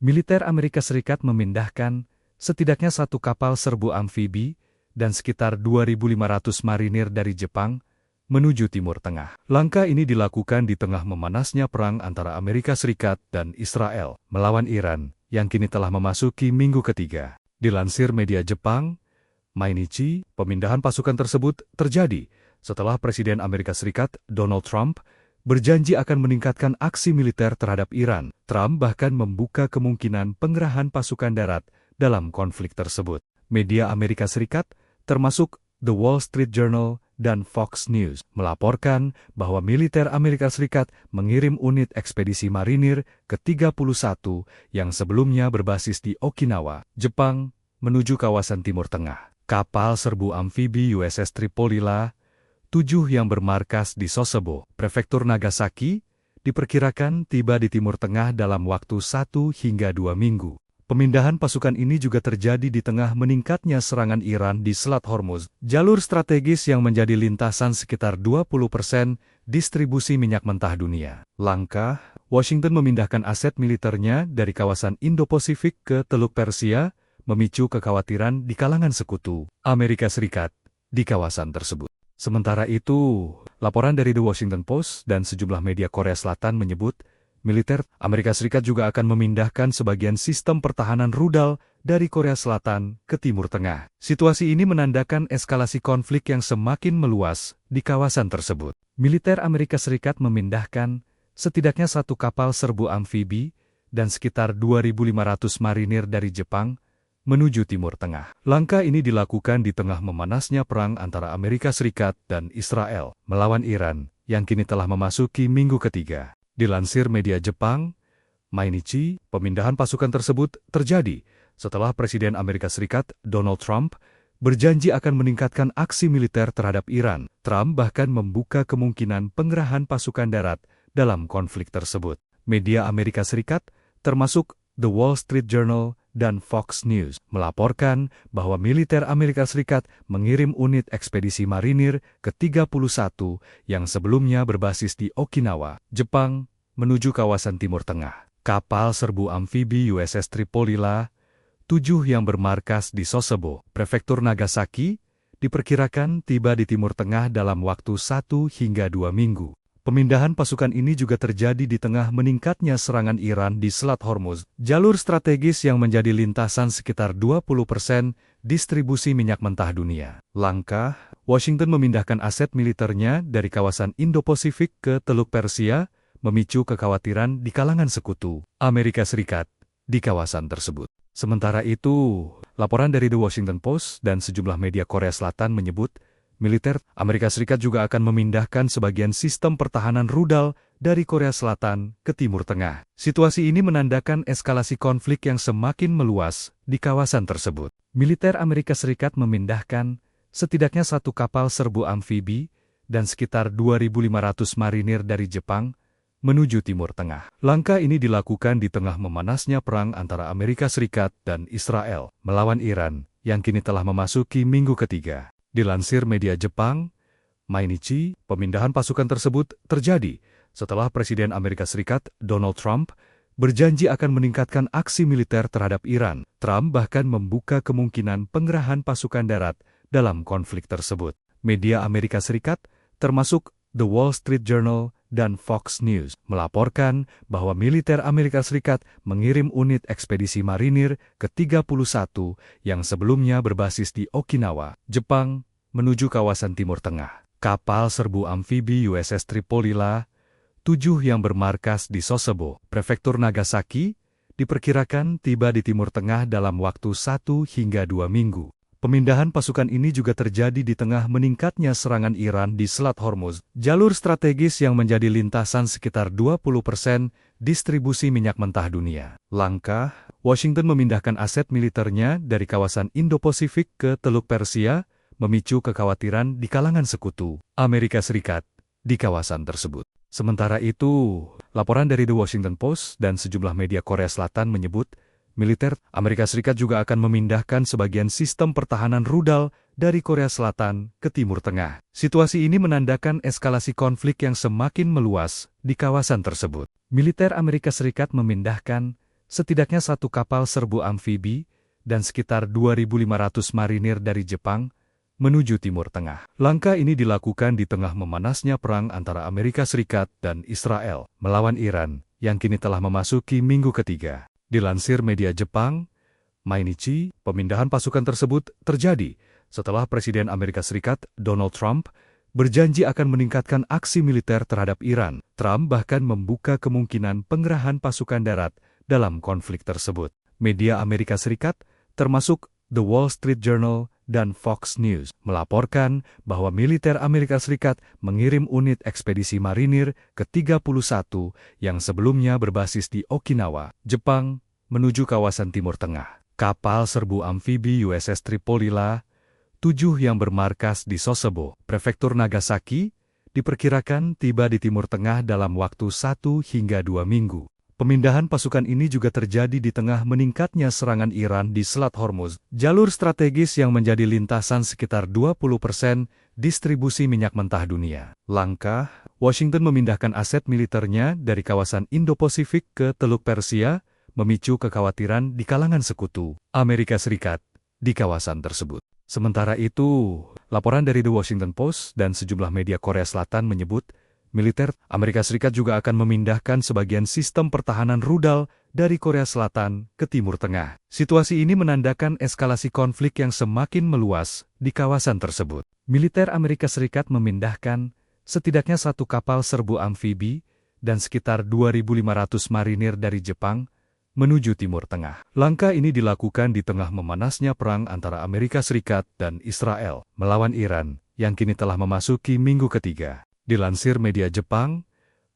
Militer Amerika Serikat memindahkan setidaknya satu kapal serbu amfibi dan sekitar 2.500 marinir dari Jepang menuju Timur Tengah. Langkah ini dilakukan di tengah memanasnya perang antara Amerika Serikat dan Israel melawan Iran yang kini telah memasuki minggu ketiga. Dilansir media Jepang, Mainichi, pemindahan pasukan tersebut terjadi setelah Presiden Amerika Serikat Donald Trump berjanji akan meningkatkan aksi militer terhadap Iran. Trump bahkan membuka kemungkinan pengerahan pasukan darat dalam konflik tersebut. Media Amerika Serikat, termasuk The Wall Street Journal dan Fox News, melaporkan bahwa militer Amerika Serikat mengirim unit ekspedisi marinir ke-31 yang sebelumnya berbasis di Okinawa, Jepang, menuju kawasan Timur Tengah. Kapal serbu amfibi USS Tripolila 7 yang bermarkas di Sasebo, Prefektur Nagasaki, diperkirakan tiba di Timur Tengah dalam waktu 1 hingga 2 minggu. Pemindahan pasukan ini juga terjadi di tengah meningkatnya serangan Iran di Selat Hormuz, jalur strategis yang menjadi lintasan sekitar 20% distribusi minyak mentah dunia. Langkah Washington memindahkan aset militernya dari kawasan Indo-Pasifik ke Teluk Persia memicu kekhawatiran di kalangan sekutu Amerika Serikat di kawasan tersebut. Sementara itu, laporan dari The Washington Post dan sejumlah media Korea Selatan menyebut, militer Amerika Serikat juga akan memindahkan sebagian sistem pertahanan rudal dari Korea Selatan ke Timur Tengah. Situasi ini menandakan eskalasi konflik yang semakin meluas di kawasan tersebut. Militer Amerika Serikat memindahkan setidaknya satu kapal serbu amfibi dan sekitar 2.500 marinir dari Jepang menuju Timur Tengah. Langkah ini dilakukan di tengah memanasnya perang antara Amerika Serikat dan Israel melawan Iran yang kini telah memasuki minggu ketiga. Dilansir media Jepang, Mainichi, pemindahan pasukan tersebut terjadi setelah Presiden Amerika Serikat Donald Trump berjanji akan meningkatkan aksi militer terhadap Iran. Trump bahkan membuka kemungkinan pengerahan pasukan darat dalam konflik tersebut. Media Amerika Serikat, termasuk The Wall Street Journal dan Fox News, melaporkan bahwa militer Amerika Serikat mengirim unit ekspedisi marinir ke-31 yang sebelumnya berbasis di Okinawa, Jepang, menuju kawasan Timur Tengah. Kapal serbu amfibi USS Tripolila 7 yang bermarkas di Sasebo, Prefektur Nagasaki, diperkirakan tiba di Timur Tengah dalam waktu 1 hingga 2 minggu. Pemindahan pasukan ini juga terjadi di tengah meningkatnya serangan Iran di Selat Hormuz, jalur strategis yang menjadi lintasan sekitar 20% distribusi minyak mentah dunia. Langkah Washington memindahkan aset militernya dari kawasan Indo-Pasifik ke Teluk Persia memicu kekhawatiran di kalangan sekutu Amerika Serikat di kawasan tersebut. Sementara itu, laporan dari The Washington Post dan sejumlah media Korea Selatan menyebut, militer Amerika Serikat juga akan memindahkan sebagian sistem pertahanan rudal dari Korea Selatan ke Timur Tengah. Situasi ini menandakan eskalasi konflik yang semakin meluas di kawasan tersebut. Militer Amerika Serikat memindahkan setidaknya satu kapal serbu amfibi dan sekitar 2.500 marinir dari Jepang menuju Timur Tengah. Langkah ini dilakukan di tengah memanasnya perang antara Amerika Serikat dan Israel melawan Iran yang kini telah memasuki minggu ketiga. Dilansir media Jepang, Mainichi, pemindahan pasukan tersebut terjadi setelah Presiden Amerika Serikat Donald Trump berjanji akan meningkatkan aksi militer terhadap Iran. Trump bahkan membuka kemungkinan pengerahan pasukan darat dalam konflik tersebut. Media Amerika Serikat, termasuk The Wall Street Journal dan Fox News, melaporkan bahwa militer Amerika Serikat mengirim unit ekspedisi marinir ke-31 yang sebelumnya berbasis di Okinawa, Jepang, menuju kawasan Timur Tengah. Kapal serbu amfibi USS Tripolila 7 yang bermarkas di Sasebo, Prefektur Nagasaki, diperkirakan tiba di Timur Tengah dalam waktu 1 hingga 2 minggu. Pemindahan pasukan ini juga terjadi di tengah meningkatnya serangan Iran di Selat Hormuz, jalur strategis yang menjadi lintasan sekitar 20% distribusi minyak mentah dunia. Langkah Washington memindahkan aset militernya dari kawasan Indo-Pasifik ke Teluk Persia memicu kekhawatiran di kalangan sekutu Amerika Serikat di kawasan tersebut. Sementara itu, laporan dari The Washington Post dan sejumlah media Korea Selatan menyebut, militer Amerika Serikat juga akan memindahkan sebagian sistem pertahanan rudal dari Korea Selatan ke Timur Tengah. Situasi ini menandakan eskalasi konflik yang semakin meluas di kawasan tersebut. Militer Amerika Serikat memindahkan setidaknya satu kapal serbu amfibi dan sekitar 2.500 marinir dari Jepang menuju Timur Tengah. Langkah ini dilakukan di tengah memanasnya perang antara Amerika Serikat dan Israel melawan Iran yang kini telah memasuki minggu ketiga. Dilansir media Jepang, Mainichi, pemindahan pasukan tersebut terjadi setelah Presiden Amerika Serikat Donald Trump berjanji akan meningkatkan aksi militer terhadap Iran. Trump bahkan membuka kemungkinan pengerahan pasukan darat dalam konflik tersebut. Media Amerika Serikat, termasuk The Wall Street Journal dan Fox News, melaporkan bahwa militer Amerika Serikat mengirim unit ekspedisi marinir ke-31 yang sebelumnya berbasis di Okinawa, Jepang, menuju kawasan Timur Tengah. Kapal serbu amfibi USS Tripolila 7 yang bermarkas di Sasebo, Prefektur Nagasaki, diperkirakan tiba di Timur Tengah dalam waktu 1 hingga 2 minggu. Pemindahan pasukan ini juga terjadi di tengah meningkatnya serangan Iran di Selat Hormuz, jalur strategis yang menjadi lintasan sekitar 20% distribusi minyak mentah dunia. Langkah Washington memindahkan aset militernya dari kawasan Indo-Pasifik ke Teluk Persia memicu kekhawatiran di kalangan sekutu Amerika Serikat di kawasan tersebut. Sementara itu, laporan dari The Washington Post dan sejumlah media Korea Selatan menyebut, militer Amerika Serikat juga akan memindahkan sebagian sistem pertahanan rudal dari Korea Selatan ke Timur Tengah. Situasi ini menandakan eskalasi konflik yang semakin meluas di kawasan tersebut. Militer Amerika Serikat memindahkan setidaknya satu kapal serbu amfibi dan sekitar 2.500 marinir dari Jepang menuju Timur Tengah. Langkah ini dilakukan di tengah memanasnya perang antara Amerika Serikat dan Israel melawan Iran yang kini telah memasuki minggu ketiga. Dilansir media Jepang,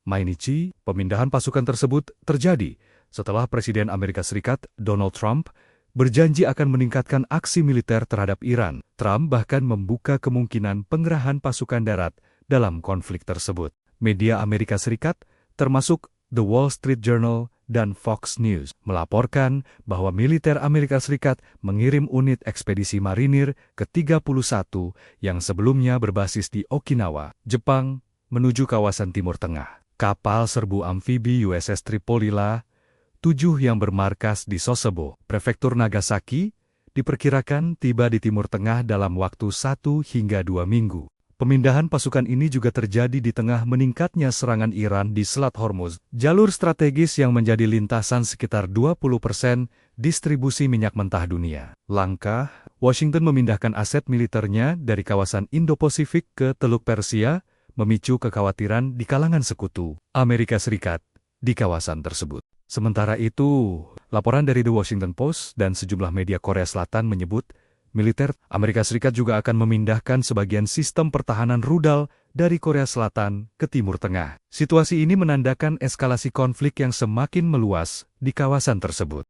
Mainichi, pemindahan pasukan tersebut terjadi setelah Presiden Amerika Serikat Donald Trump berjanji akan meningkatkan aksi militer terhadap Iran. Trump bahkan membuka kemungkinan pengerahan pasukan darat dalam konflik tersebut. Media Amerika Serikat, termasuk The Wall Street Journal dan Fox News, melaporkan bahwa militer Amerika Serikat mengirim unit ekspedisi marinir ke-31 yang sebelumnya berbasis di Okinawa, Jepang, menuju kawasan Timur Tengah. Kapal serbu amfibi USS Tripolila 7 yang bermarkas di Sasebo, Prefektur Nagasaki, diperkirakan tiba di Timur Tengah dalam waktu 1 hingga 2 minggu. Pemindahan pasukan ini juga terjadi di tengah meningkatnya serangan Iran di Selat Hormuz, jalur strategis yang menjadi lintasan sekitar 20% distribusi minyak mentah dunia. Langkah Washington memindahkan aset militernya dari kawasan Indo-Pasifik ke Teluk Persia memicu kekhawatiran di kalangan sekutu Amerika Serikat di kawasan tersebut. Sementara itu, laporan dari The Washington Post dan sejumlah media Korea Selatan menyebut, militer Amerika Serikat juga akan memindahkan sebagian sistem pertahanan rudal dari Korea Selatan ke Timur Tengah. Situasi ini menandakan eskalasi konflik yang semakin meluas di kawasan tersebut.